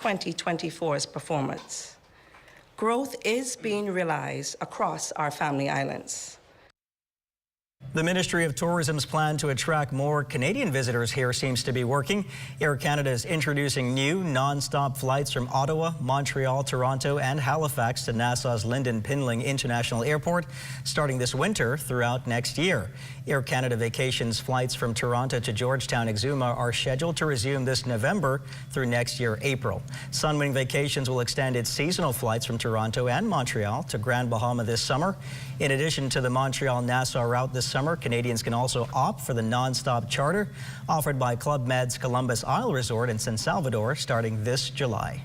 2024's performance. Growth is being realized across our family islands. The Ministry of Tourism's plan to attract more Canadian visitors here seems to be working. Air Canada is introducing new non-stop flights from Ottawa, Montreal, Toronto, and Halifax to Nassau's Lynden Pinling International Airport starting this winter throughout next year. Air Canada Vacations flights from Toronto to Georgetown Exuma are scheduled to resume this November through next year, April. Sunwing Vacations will extend its seasonal flights from Toronto and Montreal to Grand Bahama this summer. In addition to the Montreal-Nassau route this summer, Canadians can also opt for the non-stop charter offered by Club Med's Columbus Isle Resort in San Salvador starting this July.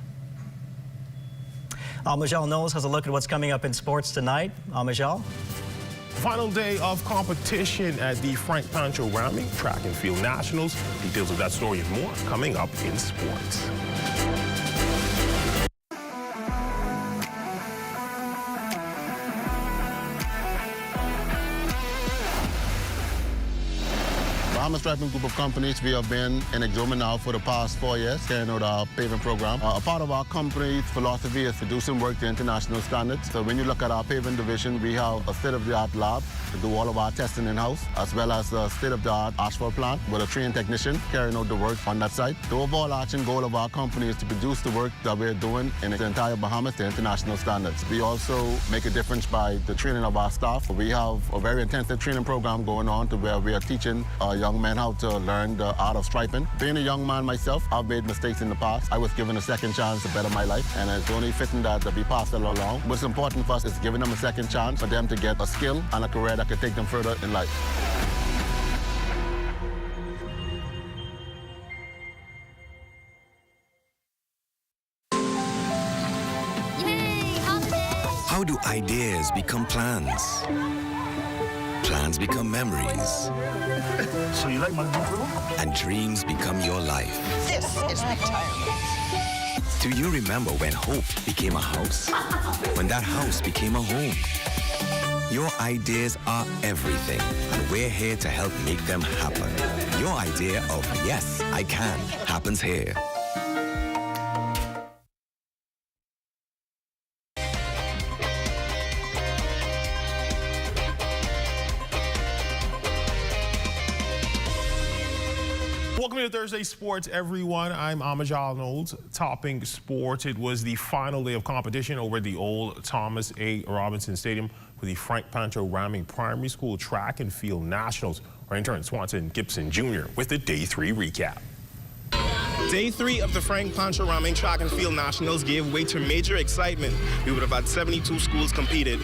Amajal Knowles has a look at what's coming up in sports tonight. Amajal? Final day of competition at the Frank Pancho Ramming Track and Field Nationals. Details of that story and more coming up in sports. Bahamas Striping Group of Companies, we have been in Exuma now for the past 4 years, carrying out our paving program. A part of our company's philosophy is to do some work to international standards. So when you look at our paving division, we have a state-of-the-art lab to do all of our testing in-house, as well as a state-of-the-art asphalt plant with a trained technician carrying out the work on that site. The overarching goal of our company is to produce the work that we're doing in the entire Bahamas to international standards. We also make a difference by the training of our staff. We have a very intensive training program going on to where we are teaching young men how to learn the art of striping. Being a young man myself, I've made mistakes in the past. I was given a second chance to better my life, and it's only fitting that we pass it along. What's important for us is giving them a second chance for them to get a skill and a career that could take them further in life. How do ideas become plans? Plans become memories. So you like my new room? And dreams become your life. This is retirement. Do you remember when hope became a house? When that house became a home? Your ideas are everything, and we're here to help make them happen. Your idea of yes, I can happens here. Welcome to Thursday Sports, everyone. I'm Amajal Knowles. Topping sports, it was the final day of competition over the old Thomas A. Robinson Stadium for the Frank Pancho Ramming Primary School Track and Field Nationals. Our intern Swanson Gibson Jr. with the Day 3 recap. Day 3 of the Frank Pancho Ramming Track and Field Nationals gave way to major excitement. We would have had 72 schools competing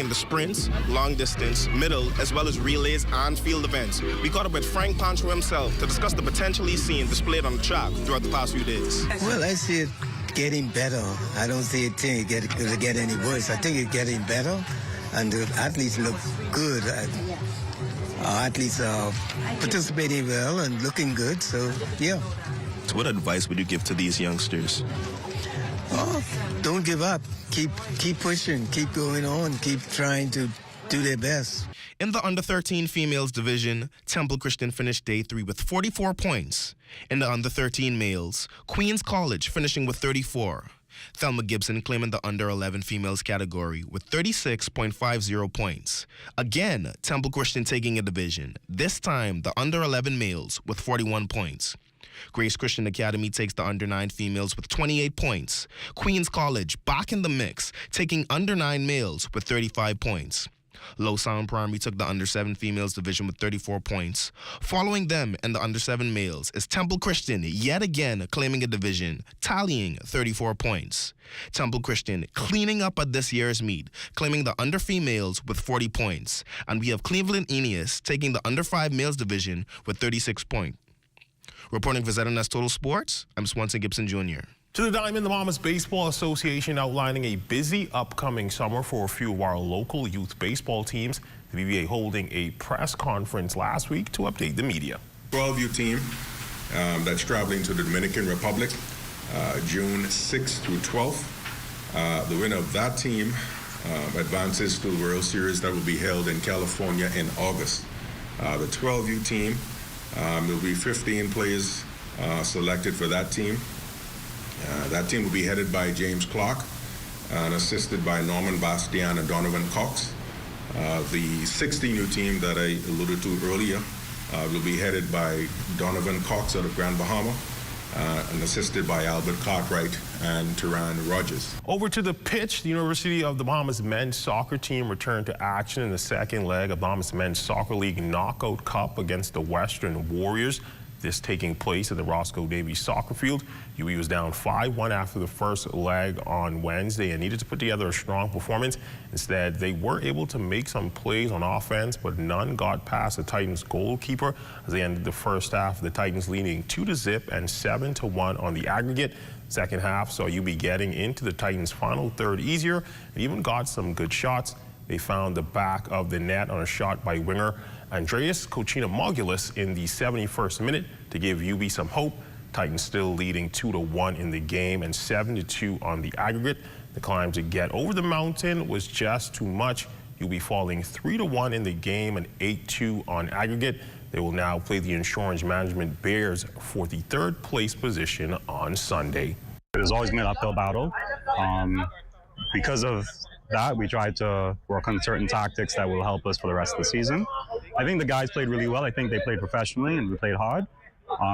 in the sprints, long distance, middle, as well as relays and field events. We caught up with Frank Pancho himself to discuss the potential he's seen displayed on the track throughout the past few days. Well, I see it getting better. I don't see it get any worse. I think it's getting better, and the athletes look good. Athletes are participating well and looking good, so yeah. So what advice would you give to these youngsters? Oh, don't give up. Keep pushing. Keep going on. Keep trying to do their best. In the under-13 females division, Temple Christian finished Day 3 with 44 points. In the under-13 males, Queens College finishing with 34. Thelma Gibson claiming the under-11 females category with 36.50 points. Again, Temple Christian taking a division, this time the under-11 males with 41 points. Grace Christian Academy takes the under-9 females with 28 points. Queens College back in the mix, taking under-9 males with 35 points. Low Sound Primary took the under-7 females division with 34 points. Following them in the under-7 males is Temple Christian yet again claiming a division, tallying 34 points. Temple Christian cleaning up at this year's meet, claiming the under-females with 40 points. And we have Cleveland Aeneas taking the under-5 males division with 36 points. Reporting for ZNS Total Sports, I'm Swanson Gibson Jr. To the Diamond, the Bahamas Baseball Association outlining a busy upcoming summer for a few of our local youth baseball teams. The BBA holding a press conference last week to update the media. 12U team that's traveling to the Dominican Republic June 6th through 12th. The winner of that team advances to the World Series that will be held in California in August. The 12U team, there will be 15 players selected for that team. That team will be headed by James Clark and assisted by Norman Bastian and Donovan Cox. The 60 new team that I alluded to earlier will be headed by Donovan Cox out of Grand Bahama and assisted by Albert Cartwright and Turan Rogers. Over to the pitch, the University of the Bahamas men's soccer team returned to action in the second leg of Bahamas Men's Soccer League Knockout Cup against the Western Warriors. This taking place at the Roscoe Davies soccer field. UE was down 5-1 after the first leg on Wednesday and needed to put together a strong performance. Instead, they were able to make some plays on offense, but none got past the Titans goalkeeper as they ended the first half. The Titans leading 2-0 and 7-1 on the aggregate. Second half saw UB getting into the Titans' final third easier and even got some good shots. They found the back of the net on a shot by winger Andreas Cochina-Mogulus in the 71st minute to give UB some hope. Titans still leading 2-1 in the game and 7-2 on the aggregate. The climb to get over the mountain was just too much. UB falling 3-1 in the game and 8-2 on aggregate. They will now play the Insurance Management Bears for the third place position on Sunday. It was always been an uphill battle. Because of that, we tried to work on certain tactics that will help us for the rest of the season. I think the guys played really well. I think they played professionally and we played hard.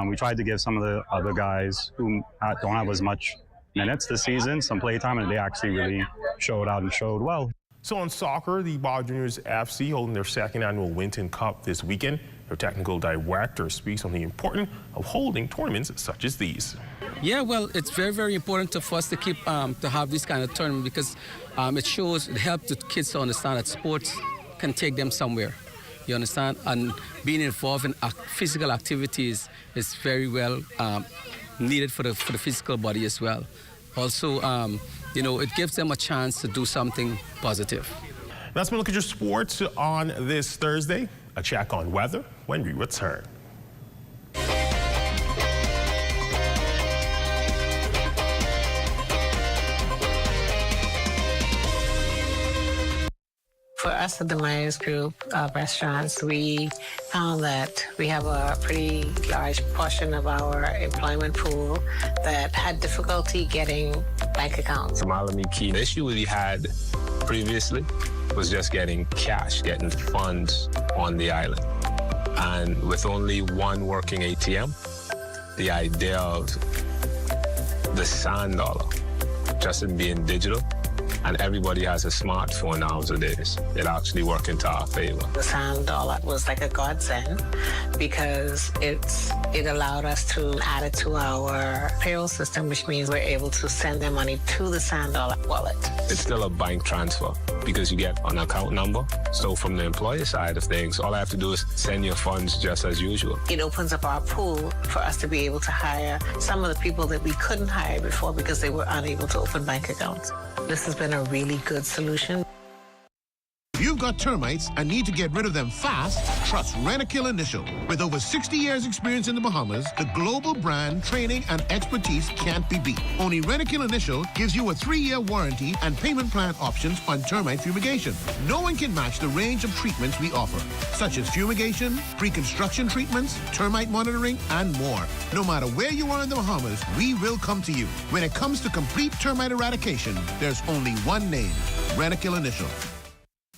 We tried to give some of the other guys who don't have as much minutes this season some play time, and they actually really showed out and showed well. So in soccer, the Baja Juniors FC holding their second annual Winton Cup this weekend. Their technical director speaks on the importance of holding tournaments such as these. Yeah, well, it's very, very important for us to keep to have this kind of tournament because it helps the kids to understand that sports can take them somewhere. You understand? And being involved in physical activities is very well needed for the physical body as well. Also, it gives them a chance to do something positive. Let's look at your sports on this Thursday. A check on weather when we return. For us at the Myers Group of restaurants, we found that we have a pretty large portion of our employment pool that had difficulty getting bank accounts. The issue we had previously was just getting cash, getting funds on the island. And with only one working ATM, the idea of the sand dollar just in being digital, and everybody has a smartphone nowadays, it actually worked into our favor. The sand dollar was like a godsend because it allowed us to add it to our payroll system, which means we're able to send their money to the sand dollar wallet. It's still a bank transfer because you get an account number. So from the employer side of things, all I have to do is send your funds just as usual. It opens up our pool for us to be able to hire some of the people that we couldn't hire before because they were unable to open bank accounts. This has been a really good solution. If you've got termites and need to get rid of them fast, trust Rent-A-Kill Initial. With over 60 years experience in the Bahamas, the global brand, training, and expertise can't be beat. Only Rent-A-Kill Initial gives you a 3-year warranty and payment plan options on termite fumigation. No one can match the range of treatments we offer, such as fumigation, pre-construction treatments, termite monitoring, and more. No matter where you are in the Bahamas, we will come to you. When it comes to complete termite eradication, there's only one name, Rent-A-Kill Initial.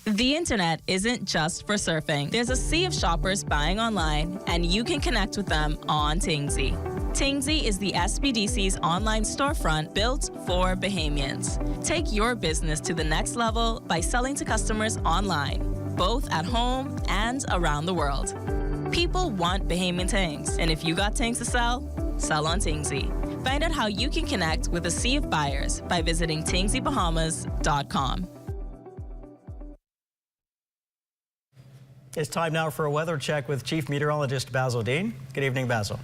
The internet isn't just for surfing. There's a sea of shoppers buying online, and you can connect with them on Tingsy. Tingsy is the SBDC's online storefront built for Bahamians. Take your business to the next level by selling to customers online, both at home and around the world. People want Bahamian things, and if you got things to sell, sell on Tingsy. Find out how you can connect with a sea of buyers by visiting tingsybahamas.com. It's time now for a weather check with Chief Meteorologist Basil Dean. Good evening, Basil.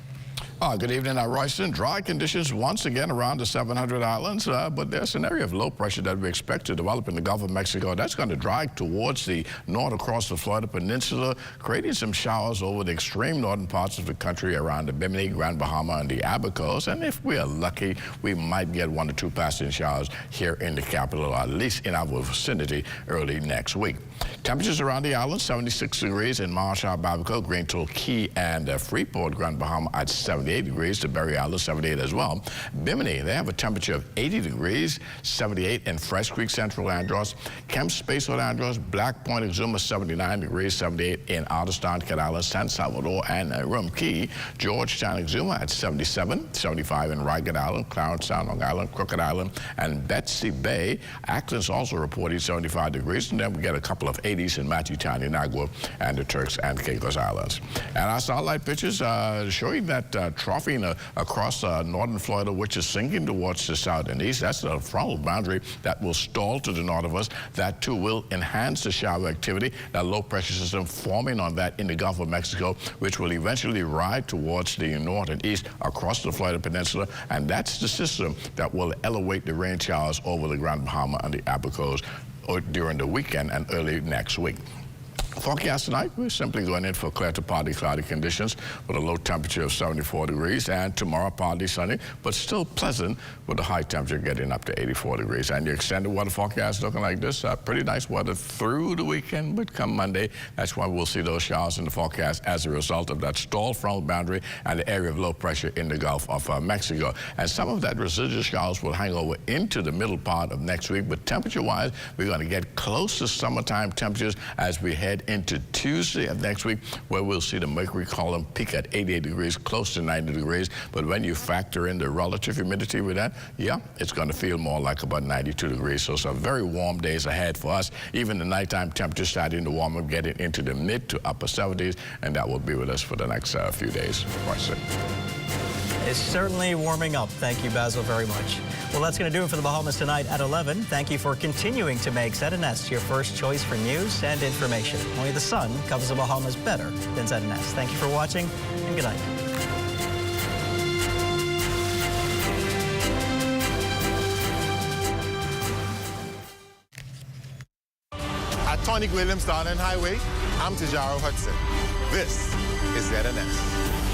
Good evening, Royston. Dry conditions once again around the 700 Islands, but there's an area of low pressure that we expect to develop in the Gulf of Mexico. That's going to drag towards the north across the Florida Peninsula, creating some showers over the extreme northern parts of the country around the Bimini, Grand Bahama, and the Abacos. And if we are lucky, we might get 1 or 2 passing showers here in the capital, or at least in our vicinity early next week. Temperatures around the island, 76 degrees in Marshall, Babaco, Green Tool, Key, and Freeport, Grand Bahama at 78. 78 degrees. To Berry Island, 78 as well. Bimini, they have a temperature of 80 degrees, 78 in Fresh Creek, Central Andros. Kemp Space on Andros, Black Point, Exuma, 79 degrees, 78 in Otterstown, Cat Island, San Salvador, and Rum Key. Georgetown, Exuma at 77, 75 in Ragged Island, Clarence Sound, Long Island, Crooked Island, and Betsy Bay. Ackland's also reporting 75 degrees, and then we get a couple of 80s in Matthewtown, Inagua, and the Turks and Caicos Islands. And our satellite pictures showing that troughing across northern Florida, which is sinking towards the south and east. That's the frontal boundary that will stall to the north of us. That, too, will enhance the shower activity. That low-pressure system forming on that in the Gulf of Mexico, which will eventually ride towards the north and east across the Florida Peninsula. And that's the system that will elevate the rain showers over the Grand Bahama and the Abacos during the weekend and early next week. Forecast tonight, we're simply going in for clear to partly cloudy conditions with a low temperature of 74 degrees, and tomorrow partly sunny, but still pleasant with a high temperature getting up to 84 degrees. And your extended weather forecast looking like this. Pretty nice weather through the weekend, but come Monday, that's when we'll see those showers in the forecast as a result of that stalled frontal boundary and the area of low pressure in the Gulf of Mexico. And some of that residual showers will hang over into the middle part of next week, but temperature-wise, we're going to get close to summertime temperatures as we head into Tuesday of next week, where we'll see the mercury column peak at 88 degrees, close to 90 degrees. But when you factor in the relative humidity with that, yeah, it's going to feel more like about 92 degrees. So some very warm days ahead for us. Even the nighttime temperature starting to warm up, getting into the mid to upper 70s, and that will be with us for the next few days. It's certainly warming up. Thank you, Basil, very much. Well, that's going to do it for the Bahamas Tonight at 11. Thank you for continuing to make ZNS your first choice for news and information. Only the sun covers the Bahamas better than ZNS. Thank you for watching, and good night. At Tonic Williams Darling Highway, I'm Tijaro Hudson. This is ZNS.